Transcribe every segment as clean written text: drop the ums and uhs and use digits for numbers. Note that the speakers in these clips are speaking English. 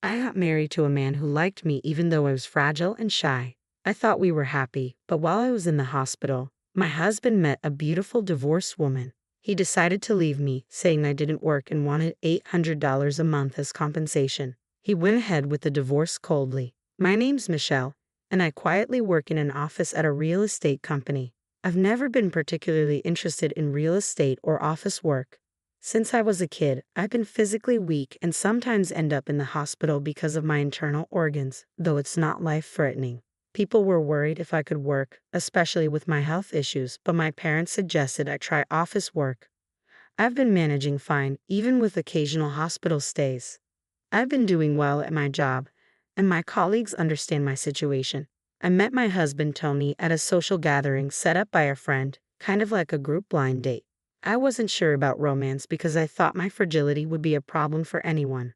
I got married to a man who liked me even though I was fragile and shy. I thought we were happy, but while I was in the hospital, my husband met a beautiful divorced woman. He decided to leave me, saying I didn't work and wanted $800 a month as compensation. He went ahead with the divorce coldly. My name's Michelle, and I quietly work in an office at a real estate company. I've never been particularly interested in real estate or office work. Since I was a kid, I've been physically weak and sometimes end up in the hospital because of my internal organs, though it's not life-threatening. People were worried if I could work, especially with my health issues, but my parents suggested I try office work. I've been managing fine, even with occasional hospital stays. I've been doing well at my job, and my colleagues understand my situation. I met my husband Tony at a social gathering set up by a friend, kind of like a group blind date. I wasn't sure about romance because I thought my fragility would be a problem for anyone.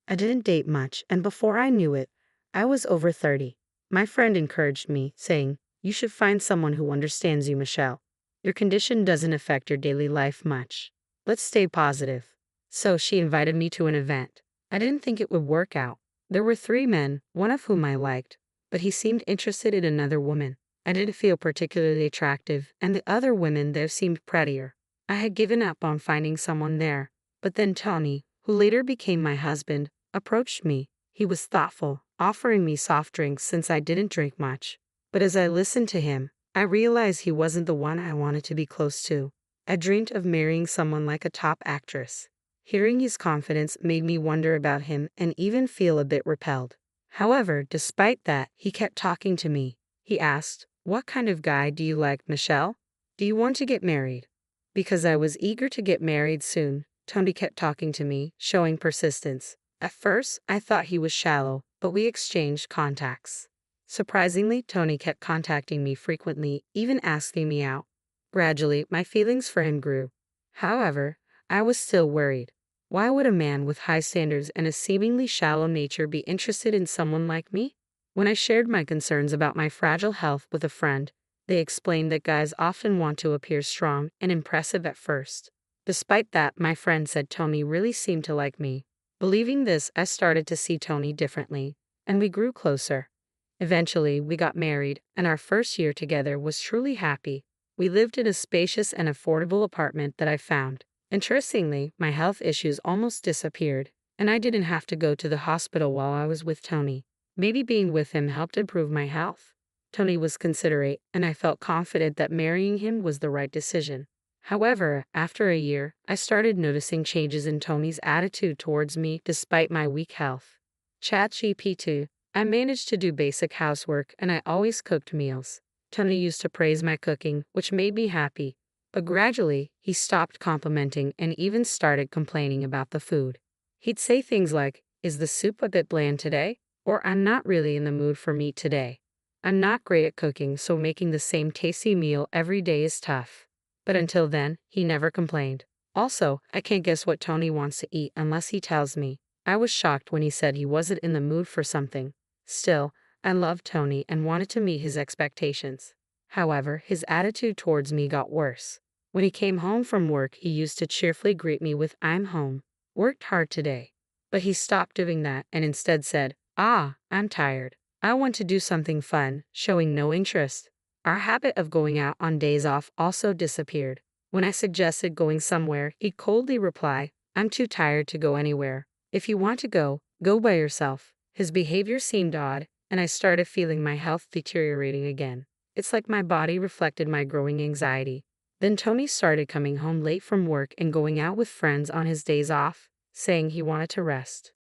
I didn't date much, and before I knew it, I was over 30. My friend encouraged me, saying, "You should find someone who understands you, Michelle. Your condition doesn't affect your daily life much. Let's stay positive." So she invited me to an event. I didn't think it would work out. There were 3 men, one of whom I liked, but he seemed interested in another woman. I didn't feel particularly attractive, and the other women there seemed prettier. I had given up on finding someone there, but then Tony, who later became my husband, approached me. He was thoughtful, offering me soft drinks since I didn't drink much. But as I listened to him, I realized he wasn't the one I wanted to be close to. I dreamed of marrying someone like a top actress. Hearing his confidence made me wonder about him and even feel a bit repelled. However, despite that, he kept talking to me. He asked, "What kind of guy do you like, Michelle? Do you want to get married?" Because I was eager to get married soon, Tony kept talking to me, showing persistence. At first, I thought he was shallow, but we exchanged contacts. Surprisingly, Tony kept contacting me frequently, even asking me out. Gradually, my feelings for him grew. However, I was still worried. Why would a man with high standards and a seemingly shallow nature be interested in someone like me? When I shared my concerns about my fragile health with a friend, they explained that guys often want to appear strong and impressive at first. Despite that, my friend said Tony really seemed to like me. Believing this, I started to see Tony differently, and we grew closer. Eventually, we got married, and our first year together was truly happy. We lived in a spacious and affordable apartment that I found. Interestingly, my health issues almost disappeared, and I didn't have to go to the hospital while I was with Tony. Maybe being with him helped improve my health. Tony was considerate, and I felt confident that marrying him was the right decision. However, after a year, I started noticing changes in Tony's attitude towards me despite my weak health. ChatGPT. I managed to do basic housework, and I always cooked meals. Tony used to praise my cooking, which made me happy. But gradually, he stopped complimenting and even started complaining about the food. He'd say things like, "Is the soup a bit bland today?" Or, "I'm not really in the mood for meat today." I'm not great at cooking, so making the same tasty meal every day is tough. But until then, he never complained. Also, I can't guess what Tony wants to eat unless he tells me. I was shocked when he said he wasn't in the mood for something. Still, I loved Tony and wanted to meet his expectations. However, his attitude towards me got worse. When he came home from work, he used to cheerfully greet me with, "I'm home. Worked hard today." But he stopped doing that and instead said, "I'm tired. I want to do something fun," showing no interest. Our habit of going out on days off also disappeared. When I suggested going somewhere, he'd coldly reply, "I'm too tired to go anywhere. If you want to go, go by yourself." His behavior seemed odd, and I started feeling my health deteriorating again. It's like my body reflected my growing anxiety. Then Tony started coming home late from work and going out with friends on his days off, saying he wanted to rest.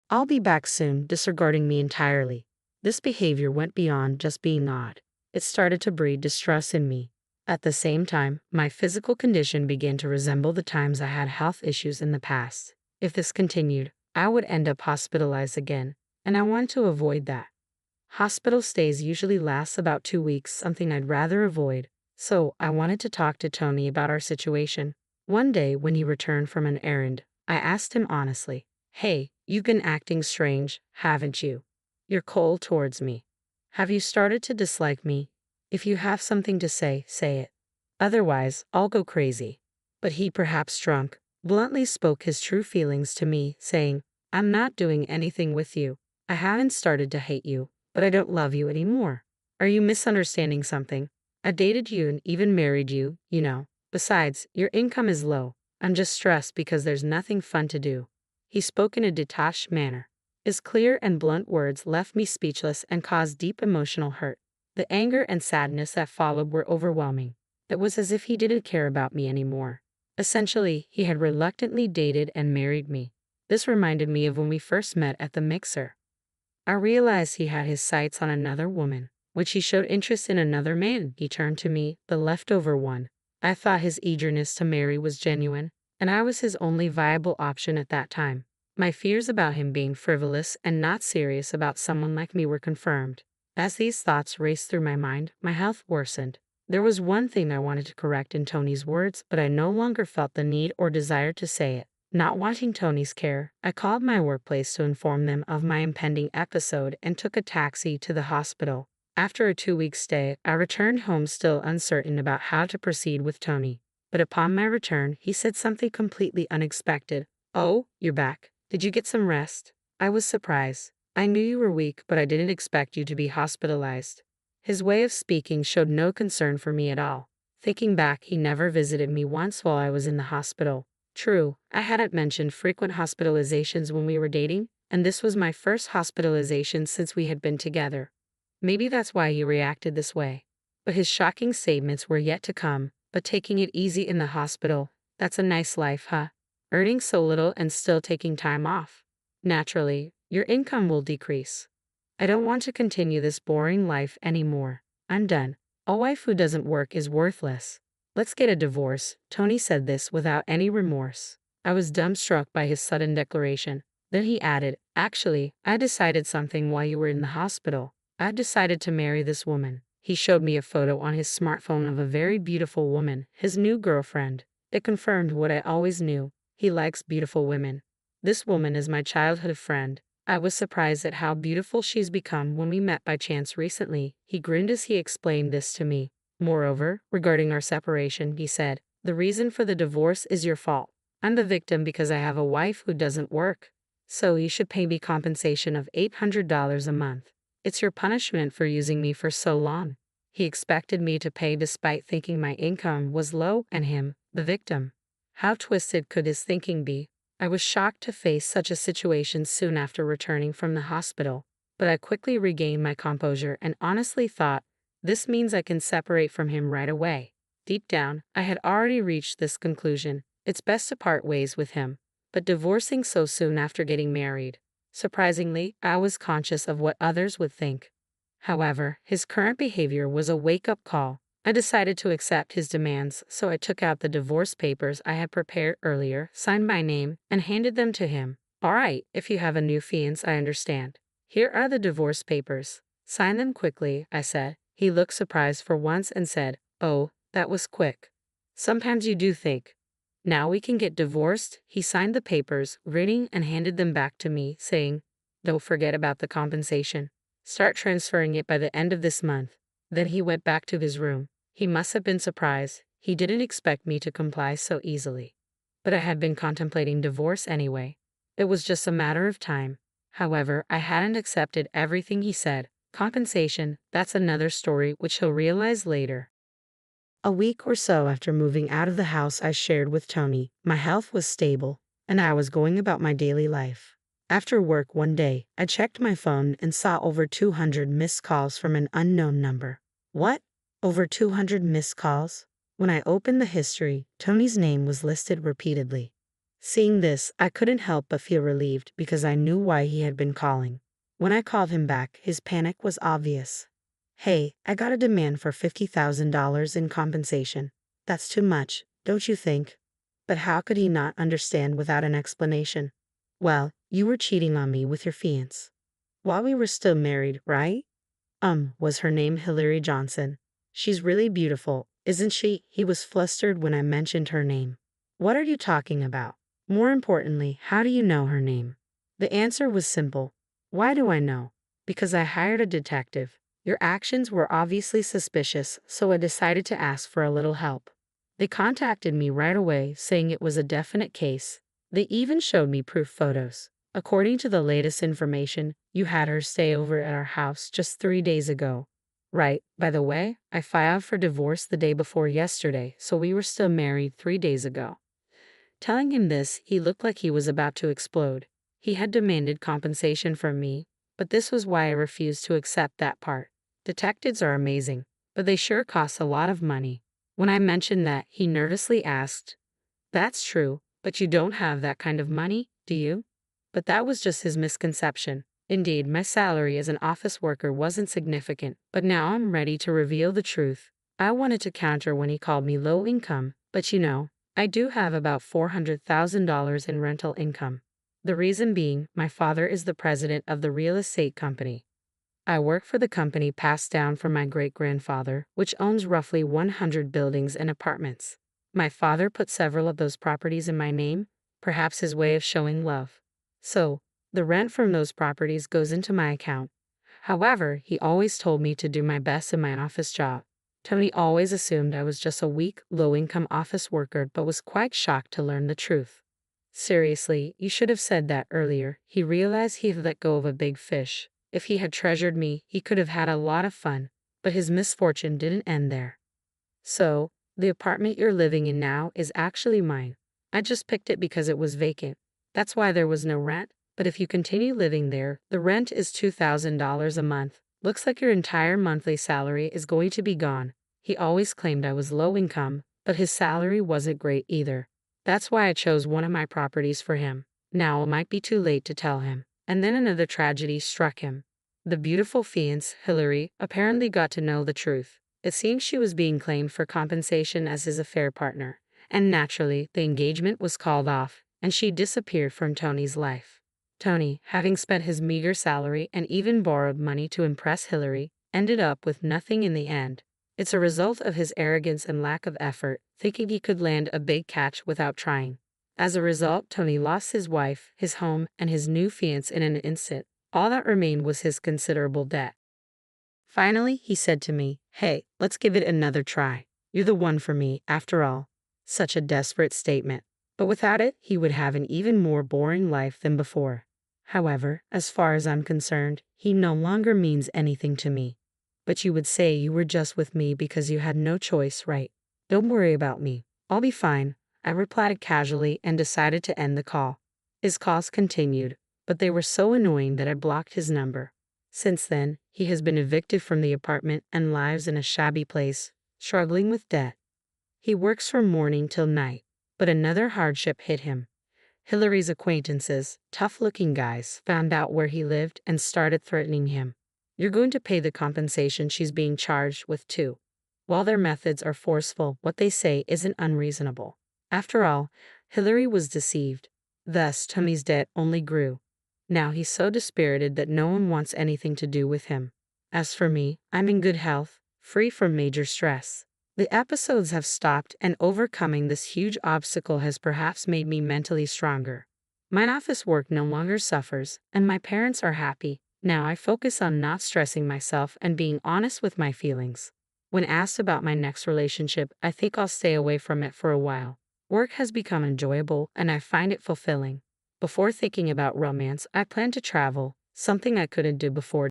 "I'll be back soon," disregarding me entirely. This behavior went beyond just being odd. It started to breed distrust in me. At the same time, my physical condition began to resemble the times I had health issues in the past. If this continued, I would end up hospitalized again, and I wanted to avoid that. Hospital stays usually last about 2 weeks, something I'd rather avoid. So I wanted to talk to Tony about our situation. One day, when he returned from an errand, I asked him honestly, "Hey, you've been acting strange, haven't you? You're cold towards me. Have you started to dislike me? If you have something to say, say it. Otherwise, I'll go crazy." But he, perhaps drunk, bluntly spoke his true feelings to me, saying, I'm not doing anything with you. I haven't started to hate you, but I don't love you anymore. Are you misunderstanding something? I dated you and even married you, you know. Besides, your income is low. I'm just stressed because there's nothing fun to do. He spoke in a detached manner. His clear and blunt words left me speechless and caused deep emotional hurt. The anger and sadness that followed were overwhelming. It was as if he didn't care about me anymore. Essentially, he had reluctantly dated and married me. This reminded me of when we first met at the mixer. I realized he had his sights on another woman. When she showed interest in another man, he turned to me, the leftover one. I thought his eagerness to marry was genuine, and I was his only viable option at that time. My fears about him being frivolous and not serious about someone like me were confirmed. As these thoughts raced through my mind, my health worsened. There was one thing I wanted to correct in Tony's words, but I no longer felt the need or desire to say it. Not wanting Tony's care, I called my workplace to inform them of my impending episode and took a taxi to the hospital. After a 2-week stay, I returned home still uncertain about how to proceed with Tony. But upon my return, he said something completely unexpected. "Oh, you're back. Did you get some rest?" I was surprised. "I knew you were weak, but I didn't expect you to be hospitalized." His way of speaking showed no concern for me at all. Thinking back, he never visited me once while I was in the hospital. True, I hadn't mentioned frequent hospitalizations when we were dating, and this was my first hospitalization since we had been together. Maybe that's why he reacted this way. But his shocking statements were yet to come. But taking it easy in the hospital, that's a nice life, huh? Earning so little and still taking time off. Naturally, your income will decrease. I don't want to continue this boring life anymore. I'm done. A wife who doesn't work is worthless. Let's get a divorce. Tony said this without any remorse. I was dumbstruck by his sudden declaration. Then he added, "Actually, I decided something while you were in the hospital. I've decided to marry this woman." He showed me a photo on his smartphone of a very beautiful woman, his new girlfriend. It confirmed what I always knew. He likes beautiful women. This woman is my childhood friend. I was surprised at how beautiful she's become when we met by chance recently. He grinned as he explained this to me. Moreover, regarding our separation, he said, "The reason for the divorce is your fault. I'm the victim because I have a wife who doesn't work. So you should pay me compensation of $800 a month. It's your punishment for using me for so long." He expected me to pay despite thinking my income was low and him, the victim. How twisted could his thinking be? I was shocked to face such a situation soon after returning from the hospital, but I quickly regained my composure and honestly thought, this means I can separate from him right away. Deep down, I had already reached this conclusion. It's best to part ways with him. But divorcing so soon after getting married. Surprisingly, I was conscious of what others would think. However, his current behavior was a wake-up call. I decided to accept his demands, so I took out the divorce papers I had prepared earlier, signed my name, and handed them to him. "All right, if you have a new fiancé, I understand. Here are the divorce papers. Sign them quickly," I said. He looked surprised for once and said, "Oh, that was quick. Sometimes you do think. Now we can get divorced." He signed the papers, grinning, and handed them back to me, saying, "Don't forget about the compensation. Start transferring it by the end of this month." Then he went back to his room. He must have been surprised. He didn't expect me to comply so easily. But I had been contemplating divorce anyway. It was just a matter of time. However, I hadn't accepted everything he said. Compensation, that's another story which he'll realize later. A week or so after moving out of the house I shared with Tony, my health was stable, and I was going about my daily life. After work one day, I checked my phone and saw over 200 missed calls from an unknown number. What? Over 200 missed calls? When I opened the history, Tony's name was listed repeatedly. Seeing this, I couldn't help but feel relieved because I knew why he had been calling. When I called him back, his panic was obvious. "Hey, I got a demand for $50,000 in compensation. That's too much, don't you think?" But how could he not understand without an explanation? "Well, you were cheating on me with your fiancé. While we were still married, right?" Was her name Hillary Johnson? "She's really beautiful, isn't she?" He was flustered when I mentioned her name. "What are you talking about? More importantly, how do you know her name?" The answer was simple. Why do I know? Because I hired a detective. Your actions were obviously suspicious, so I decided to ask for a little help. They contacted me right away, saying it was a definite case. They even showed me proof photos. According to the latest information, you had her stay over at our house just 3 days ago. Right, by the way, I filed for divorce the day before yesterday, so we were still married 3 days ago. Telling him this, he looked like he was about to explode. He had demanded compensation from me, but this was why I refused to accept that part. Detectives are amazing, but they sure cost a lot of money. When I mentioned that, he nervously asked, "That's true, but you don't have that kind of money, do you?" But that was just his misconception. Indeed, my salary as an office worker wasn't significant, but now I'm ready to reveal the truth. I wanted to counter when he called me low income, but I do have about $400,000 in rental income. The reason being, my father is the president of the real estate company. I work for the company passed down from my great-grandfather, which owns roughly 100 buildings and apartments. My father put several of those properties in my name, perhaps his way of showing love. So, the rent from those properties goes into my account. However, he always told me to do my best in my office job. Tony always assumed I was just a weak, low-income office worker but was quite shocked to learn the truth. Seriously, you should have said that earlier. He realized he had let go of a big fish. If he had treasured me, he could have had a lot of fun, but his misfortune didn't end there. So, the apartment you're living in now is actually mine. I just picked it because it was vacant. That's why there was no rent, but if you continue living there, the rent is $2,000 a month. Looks like your entire monthly salary is going to be gone. He always claimed I was low income, but his salary wasn't great either. That's why I chose one of my properties for him. Now it might be too late to tell him. And then another tragedy struck him. The beautiful fiancée, Hillary, apparently got to know the truth. It seems she was being claimed for compensation as his affair partner, and naturally, the engagement was called off, and she disappeared from Tony's life. Tony, having spent his meager salary and even borrowed money to impress Hillary, ended up with nothing in the end. It's a result of his arrogance and lack of effort, thinking he could land a big catch without trying. As a result, Tony lost his wife, his home, and his new fiancé in an instant. All that remained was his considerable debt. Finally, he said to me, "Hey, let's give it another try. You're the one for me, after all." Such a desperate statement. But without it, he would have an even more boring life than before. However, as far as I'm concerned, he no longer means anything to me. But you would say you were just with me because you had no choice, right? Don't worry about me. I'll be fine, I replied casually and decided to end the call. His calls continued, but they were so annoying that I blocked his number. Since then, he has been evicted from the apartment and lives in a shabby place, struggling with debt. He works from morning till night, but another hardship hit him. Hillary's acquaintances, tough-looking guys, found out where he lived and started threatening him. "You're going to pay the compensation she's being charged with too." While their methods are forceful, what they say isn't unreasonable. After all, Hillary was deceived. Thus, Tony's debt only grew. Now he's so dispirited that no one wants anything to do with him. As for me, I'm in good health, free from major stress. The episodes have stopped, and overcoming this huge obstacle has perhaps made me mentally stronger. My office work no longer suffers, and my parents are happy. Now I focus on not stressing myself and being honest with my feelings. When asked about my next relationship, I think I'll stay away from it for a while. Work has become enjoyable, and I find it fulfilling. Before thinking about romance, I plan to travel, something I couldn't do before.